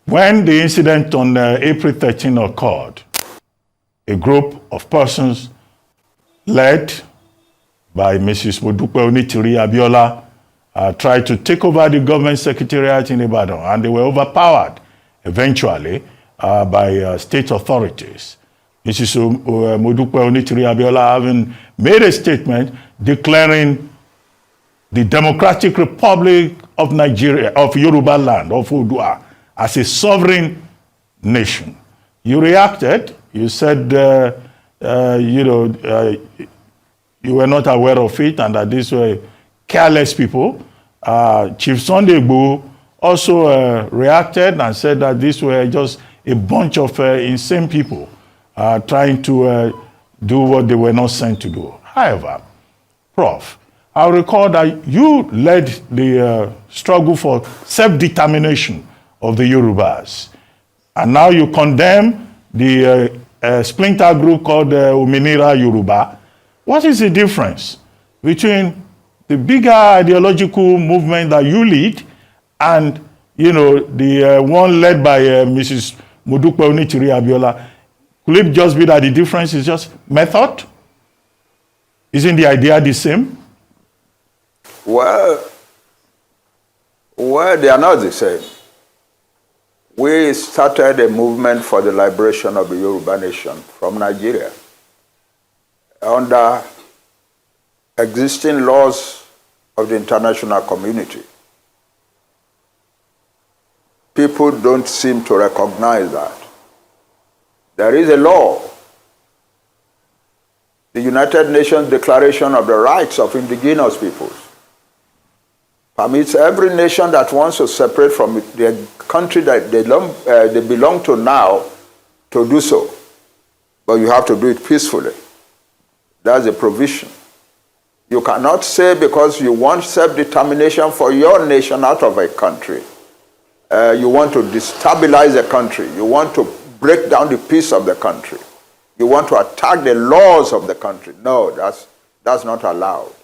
When the incident on April 13 occurred, a group of persons led by Mrs. Modupe Onitiri Abiola tried to take over the government secretariat in Ibadan, and they were overpowered eventually by state authorities. Mrs. Modupe Onitiri Abiola having made a statement declaring the Democratic Republic of Nigeria, of Yoruba land, of Odua, as a sovereign nation. You reacted. You said, you were not aware of it and that these were careless people. Chief Sunday Igboho also reacted and said that these were just a bunch of insane people trying to do what they were not sent to do. However, Prof, I recall that you led the struggle for self-determination of the Yorubas. And now you condemn the splinter group called Ominira Yoruba. What is the difference between the bigger ideological movement that you lead and, the one led by Mrs. Modupe Onitiri Abiola? Could it just be that the difference is just method? Isn't the idea the same? Well, they are not the same. We started a movement for the liberation of the Yoruba nation from Nigeria under existing laws of the international community. People don't seem to recognize that. There is a law, the United Nations Declaration of the Rights of Indigenous Peoples, permits every nation that wants to separate from the country that they belong to now to do so. But you have to do it peacefully. That's a provision. You cannot say because you want self-determination for your nation out of a country, you want to destabilize a country, you want to break down the peace of the country, you want to attack the laws of the country. No, that's not allowed.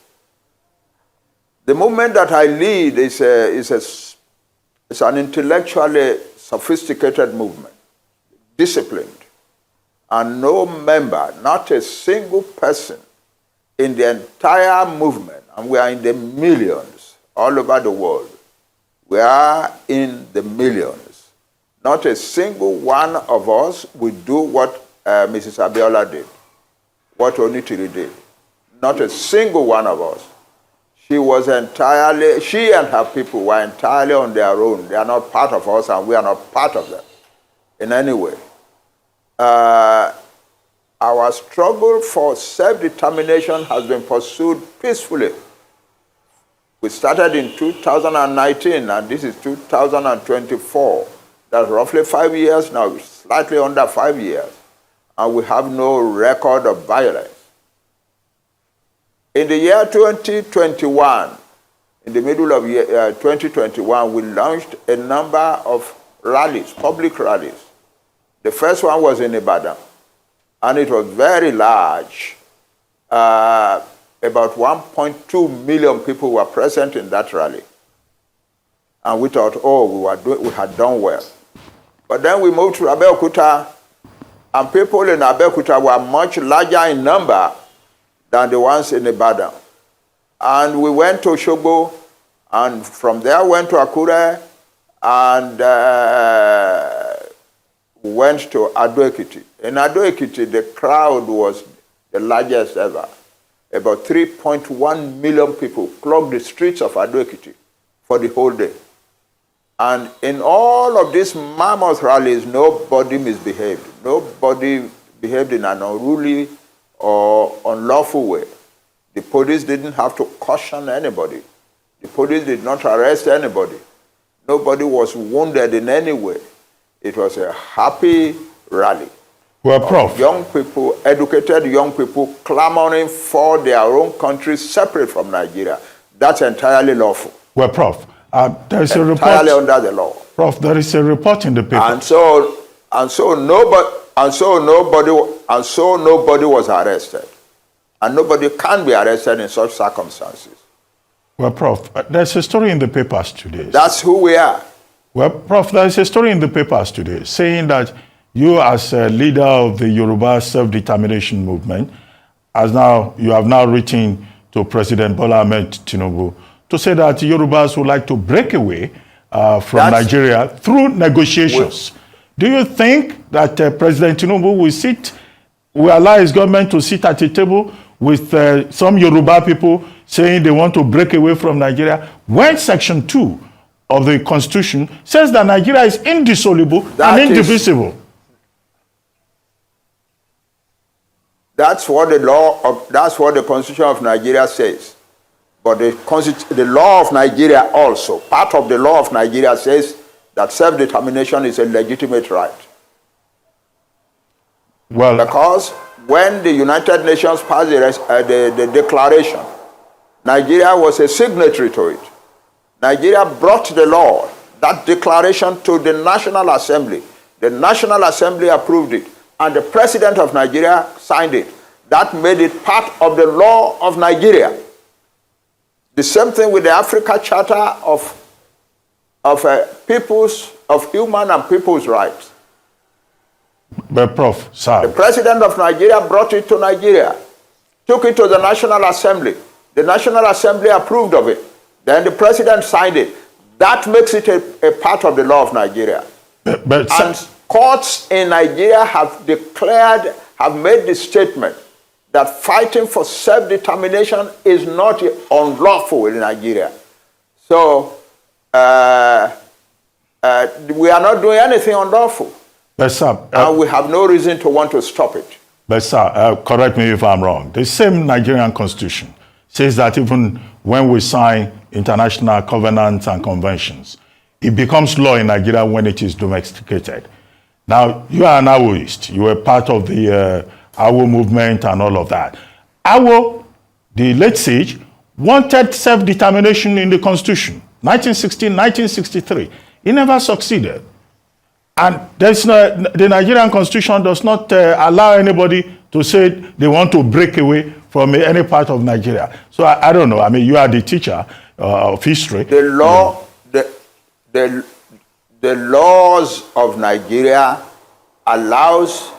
The movement that I lead is an intellectually sophisticated movement, disciplined, and no member, not a single person in the entire movement, and we are in the millions all over the world. We are in the millions. Not a single one of us will do what Mrs. Abiola did, what Onitiri did. Not a single one of us. She and her people were entirely on their own. They are not part of us and we are not part of them in any way. Our struggle for self-determination has been pursued peacefully. We started in 2019 and this is 2024. That's roughly 5 years now, slightly under 5 years. And we have no record of violence. In the year 2021, in the middle of year 2021, we launched a number of rallies, public rallies. The first one was in Ibadan, and it was very large. About 1.2 million people were present in that rally. And we thought, we had done well. But then we moved to Abeokuta, and people in Abeokuta were much larger in number than the ones in Ibadan. And we went to Osogbo, and from there went to Akure, and went to Ado-Ekiti. In Ado-Ekiti, the crowd was the largest ever. About 3.1 million people clogged the streets of Ado-Ekiti for the whole day. And in all of these mammoth rallies, nobody misbehaved. Nobody behaved in an unruly or unlawful way. The police didn't have to caution anybody. The police did not arrest anybody. Nobody was wounded in any way. It was a happy rally. Well, Prof. Young people, educated young people clamoring for their own country separate from Nigeria. That's entirely lawful. Well, Prof, there is a report. Entirely under the law. Prof, there is a report in the paper. And so nobody was arrested. And nobody can be arrested in such circumstances. Well, Prof, there's a story in the papers today. That's who we are. Well, Prof, there is a story in the papers today saying that you, as a leader of the Yoruba self-determination movement, you have now written to President Bola Ahmed Tinubu to say that Yorubas would like to break away from Nigeria through negotiations. Do you think that President Tinubu will allow his government to sit at a table with some Yoruba people saying they want to break away from Nigeria when Section 2 of the Constitution says that Nigeria is indissoluble and indivisible? That's what the Constitution of Nigeria says. But the law of Nigeria also, part of the law of Nigeria says that self-determination is a legitimate right. Well, because when the United Nations passed the declaration, Nigeria was a signatory to it. Nigeria brought the law, that declaration, to the National Assembly. The National Assembly approved it, and the President of Nigeria signed it. That made it part of the law of Nigeria. The same thing with the Africa Charter of human and people's rights. But Prof, sir, the President of Nigeria brought it to Nigeria, took it to the National Assembly. The National Assembly approved of it. Then the President signed it. That makes it a part of the law of Nigeria. And courts in Nigeria have made the statement that fighting for self-determination is not unlawful in Nigeria. So we are not doing anything unlawful. But sir, and we have no reason to want to stop it. But sir, correct me if I'm wrong. The same Nigerian constitution says that even when we sign international covenants and conventions, it becomes law in Nigeria when it is domesticated. Now, you are an Awoist. You were part of the Awo movement and all of that. Awo, the late sage, wanted self-determination in the constitution, 1916, 1963. He never succeeded. And the Nigerian constitution does not allow anybody to say they want to break away from any part of Nigeria. So I don't know. I mean, you are the teacher of history. The law, the laws of Nigeria allows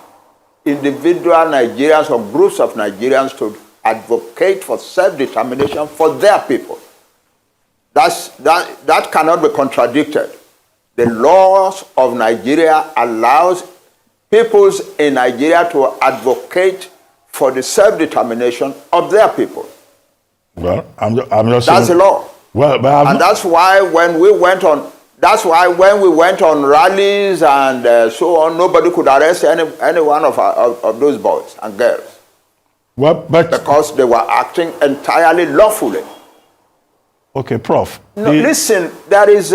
individual Nigerians or groups of Nigerians to advocate for self-determination for their people. That cannot be contradicted. The laws of Nigeria allows peoples in Nigeria to advocate for the self-determination of their people. Well, I'm just that's the law. Well, but that's why when we went on rallies and so on, nobody could arrest any one of those boys and girls. Well, but because they were acting entirely lawfully. Okay, Prof. No, listen, there is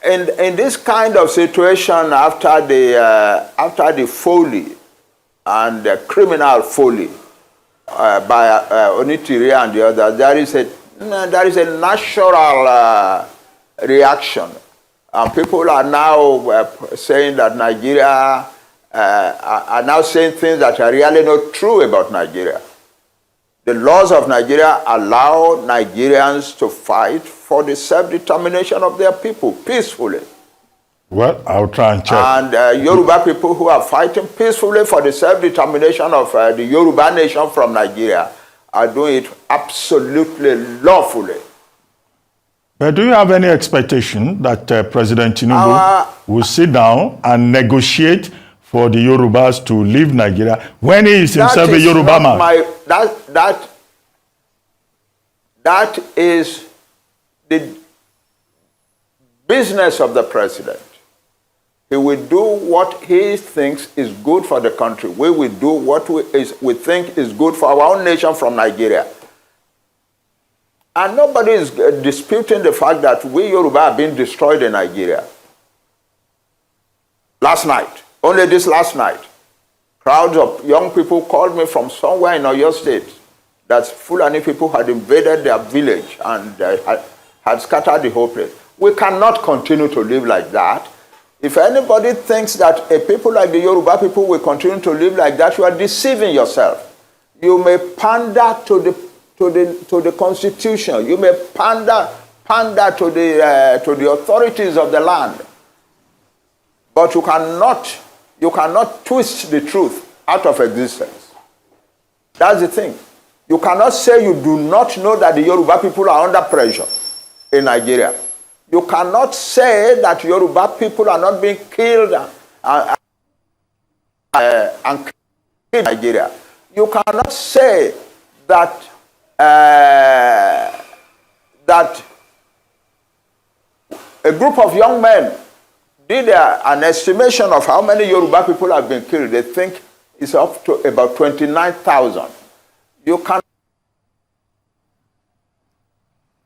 in this kind of situation after the folly and the criminal folly by Onitiri and the others, there is a natural reaction. And people are now saying that Nigeria are now saying things that are really not true about Nigeria. The laws of Nigeria allow Nigerians to fight for the self-determination of their people peacefully. Well, I'll try and check. And Yoruba people who are fighting peacefully for the self-determination of the Yoruba nation from Nigeria are doing it absolutely lawfully. But do you have any expectation that President Tinubu will sit down and negotiate for the Yorubas to leave Nigeria when he is himself a Yoruba man? That is the business of the president. He will do what he thinks is good for the country. We will do what we think is good for our own nation from Nigeria. And nobody is disputing the fact that we Yoruba are being destroyed in Nigeria. Last night, only this last night, crowds of young people called me from somewhere in Oyo State that Fulani people had invaded their village and had scattered the whole place. We cannot continue to live like that. If anybody thinks that a people like the Yoruba people will continue to live like that, you are deceiving yourself. You may pander to the Constitution. You may pander to the authorities of the land. but you cannot twist the truth out of existence. That's the thing. You cannot say you do not know that the Yoruba people are under pressure in Nigeria. You cannot say that Yoruba people are not being killed and killed in Nigeria. You cannot say that that a group of young men did an estimation of how many Yoruba people have been killed. They think it's up to about 29,000. You cannot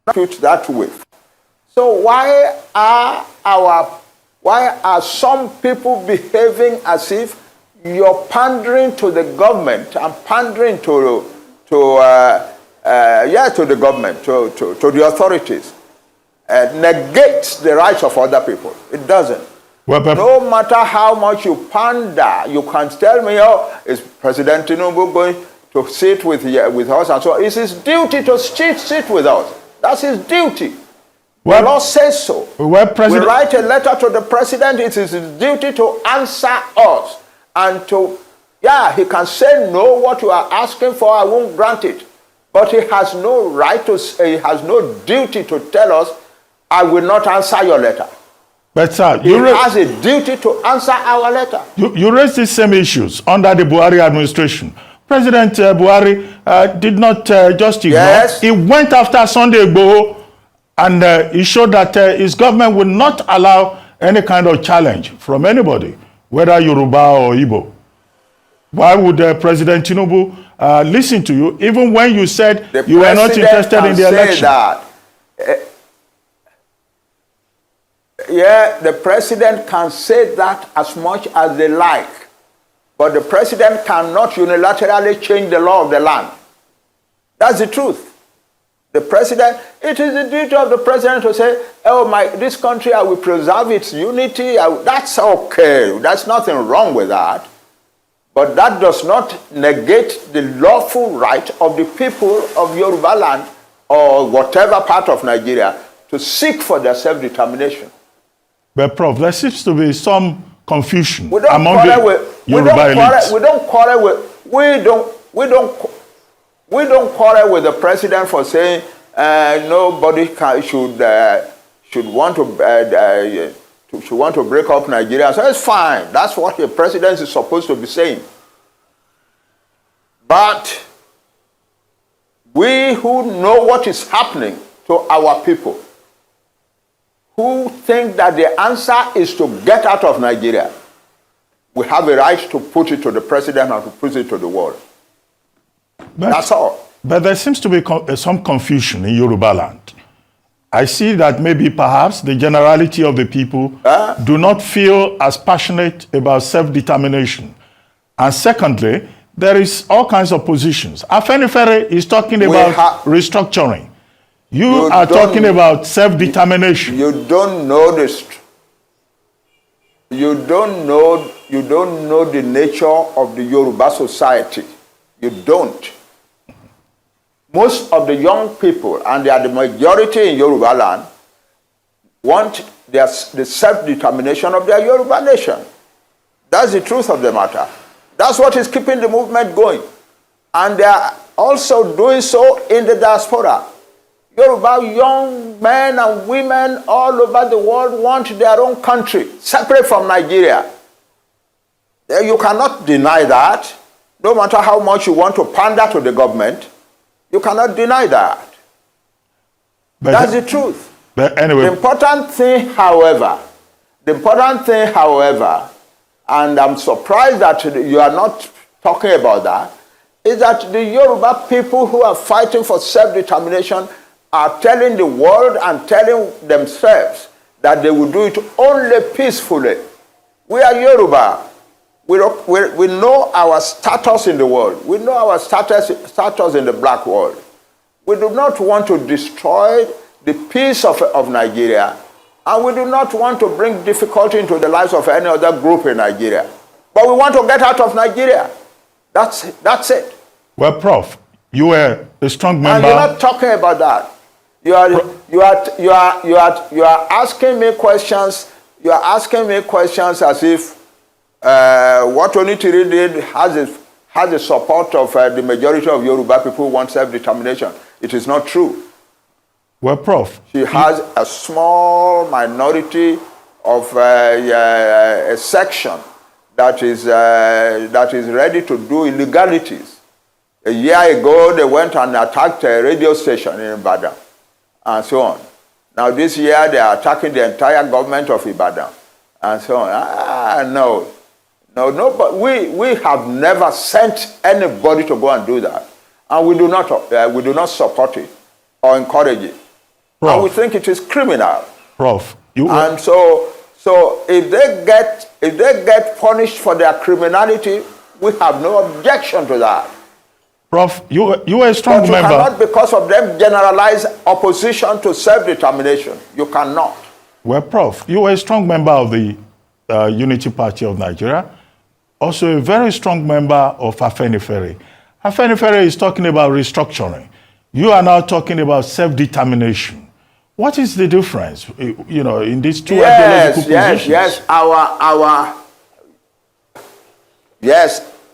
put that way. So why are some people behaving as if you're pandering to the government and pandering to the government, to the authorities? Negates the rights of other people. It doesn't. Well, no matter how much you pander, you can't tell me, oh, is President Tinubu going to sit with us and so on. It's his duty to sit with us. That's his duty. Well, the law says so. Well, we write a letter to the president. It is his duty to answer us. And he can say no, what you are asking for, I won't grant it. But he has no right to, he has no duty to tell us, I will not answer your letter. But sir, he has a duty to answer our letter. You raised these same issues under the Buhari administration. President Buhari did not just ignore. Yes. He went after Sunday Igboho and he showed that his government would not allow any kind of challenge from anybody, whether Yoruba or Igbo. Why would President Tinubu listen to you, even when you said you were not interested in the election? Yeah, the president can say that as much as they like, but the president cannot unilaterally change the law of the land. That's the truth. The president, it is the duty of the president to say, oh, this country, I will preserve its unity. That's okay. That's nothing wrong with that. But that does not negate the lawful right of the people of Yoruba land or whatever part of Nigeria to seek for their self-determination. But Prof, there seems to be some confusion among the Yoruba elites. We don't quarrel with the president for saying nobody should want to break up Nigeria. So it's fine. That's what the president is supposed to be saying. But we who know what is happening to our people, who think that the answer is to get out of Nigeria, we have a right to put it to the president and to put it to the world. That's all. But there seems to be some confusion in Yoruba land. I see that maybe perhaps the generality of the people do not feel as passionate about self-determination. And secondly, there is all kinds of positions. Afenifere is talking about restructuring. You are talking about self-determination. You don't know this. You don't know the nature of the Yoruba society. You don't. Most of the young people, and they are the majority in Yoruba land, want the self-determination of their Yoruba nation. That's the truth of the matter. That's what is keeping the movement going. And they are also doing so in the diaspora. Yoruba young men and women all over the world want their own country, separate from Nigeria. You cannot deny that. No matter how much you want to pander to the government, you cannot deny that. But that's the truth. But anyway, the important thing, however, and I'm surprised that you are not talking about that, is that the Yoruba people who are fighting for self-determination are telling the world and telling themselves that they will do it only peacefully. We are Yoruba. We know our status in the world. We know our status in the black world. We do not want to destroy the peace of Nigeria, and we do not want to bring difficulty into the lives of any other group in Nigeria. But we want to get out of Nigeria. That's it. Well, Prof, you were a strong member. And you're not talking about that. You are asking me questions. You are asking me questions as if what Onitiri did has the support of the majority of Yoruba people who want self-determination. It is not true. Well, Prof. She has a small minority of a section that is ready to do illegalities. A year ago, they went and attacked a radio station in Ibadan and so on. Now this year, they are attacking the entire government of Ibadan and so on. No, but we have never sent anybody to go and do that. And we do not support it or encourage it. Prof. And we think it is criminal. Prof. And so if they get punished for their criminality, we have no objection to that. Prof, you are a strong but you member. Cannot, because of them, generalize opposition to self-determination. You cannot. Well, Prof, you are a strong member of the Unity Party of Nigeria, also a very strong member of Afenifere. Afenifere is talking about restructuring. You are now talking about self-determination. What is the difference, in these two ideological positions?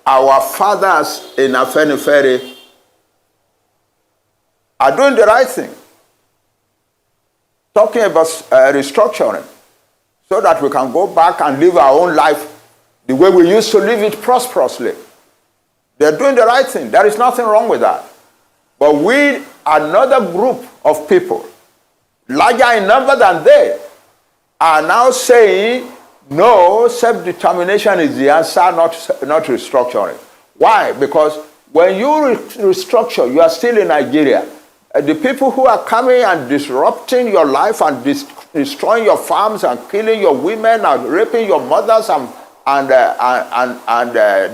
Our fathers in Afenifere are doing the right thing. Talking about restructuring so that we can go back and live our own life the way we used to live it prosperously. They're doing the right thing. There is nothing wrong with that. But we, another group of people, larger in number than they, are now saying, no, self-determination is the answer, not restructuring. Why? Because when you restructure, you are still in Nigeria. The people who are coming and disrupting your life and destroying your farms and killing your women and raping your mothers and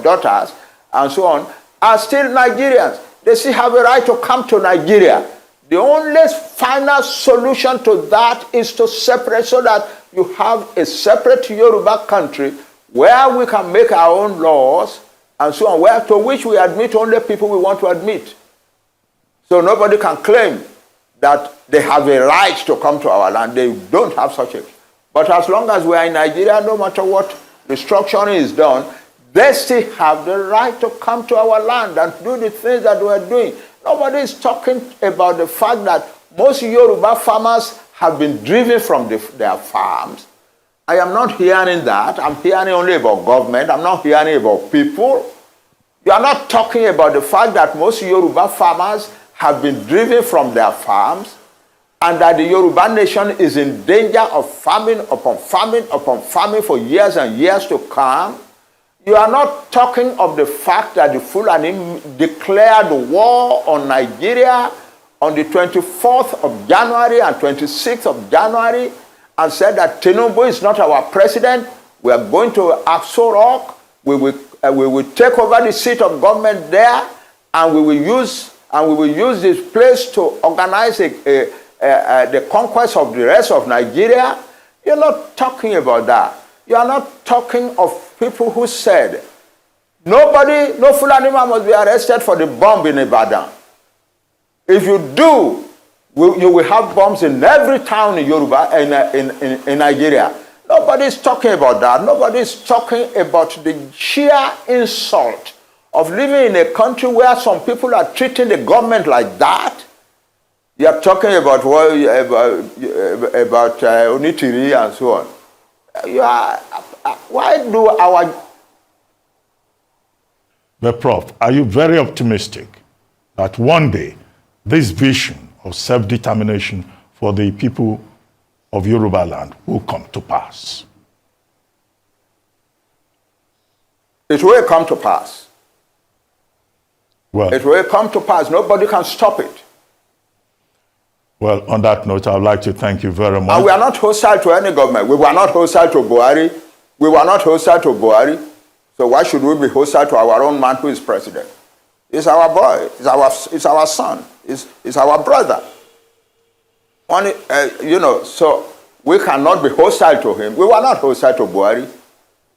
daughters and so on are still Nigerians. They still have a right to come to Nigeria. The only final solution to that is to separate so that you have a separate Yoruba country where we can make our own laws and so on, to which we admit only people we want to admit. So nobody can claim that they have a right to come to our land. They don't have such a. But as long as we are in Nigeria, no matter what restructuring is done, they still have the right to come to our land and do the things that we are doing. Nobody is talking about the fact that most Yoruba farmers have been driven from their farms. I am not hearing that. I'm hearing only about government. I'm not hearing about people. You are not talking about the fact that most Yoruba farmers have been driven from their farms and that the Yoruba nation is in danger of famine upon famine upon famine for years and years to come. You are not talking of the fact that the Fulani declared war on Nigeria on the 24th of January and 26th of January and said that Tinubu is not our president. We are going to Aso Rock. We will take over the seat of government there, and we will use this place to organize the conquest of the rest of Nigeria. You're not talking about that. You are not talking of people who said, no Fulani man must be arrested for the bomb in Ibadan. If you do, you will have bombs in every town in Yoruba, in Nigeria. Nobody is talking about that. Nobody is talking about the sheer insult of living in a country where some people are treating the government like that. You are talking about Onitiri and so on. Why do our... But Prof, are you very optimistic that one day this vision of self-determination for the people of Yoruba land will come to pass? It will come to pass. Well, it will come to pass. Nobody can stop it. Well, on that note, I would like to thank you very much. And we are not hostile to any government. We were not hostile to Buhari. We were not hostile to Buhari. So why should we be hostile to our own man who is president? He's our boy. It's our son. It's our brother. So we cannot be hostile to him. We were not hostile to Buhari.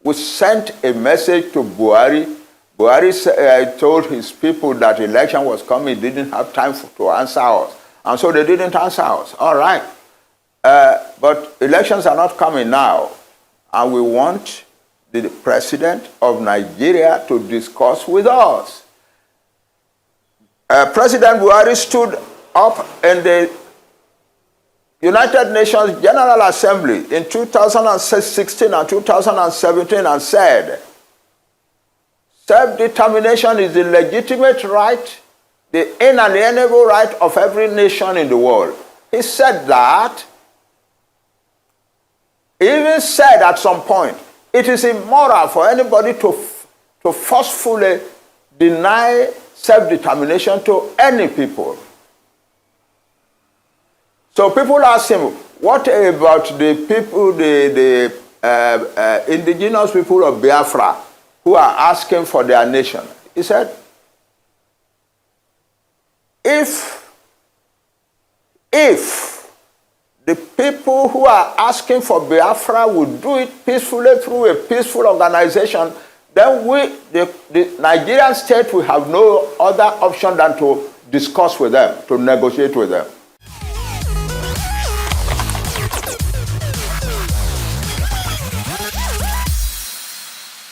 We sent a message to Buhari. Buhari told his people that election was coming. He didn't have time to answer us. And so they didn't answer us. All right. But elections are not coming now. and we want the president of Nigeria to discuss with us. President Buhari stood up in the United Nations General Assembly in 2016 and 2017 and said, self-determination is the legitimate right, the inalienable right of every nation in the world. He said that. He even said at some point, it is immoral for anybody to forcefully deny self-determination to any people. So people ask him, what about the people, the indigenous people of Biafra who are asking for their nation? He said, if the people who are asking for Biafra would do it peacefully through a peaceful organization, then the Nigerian state will have no other option than to discuss with them, to negotiate with them.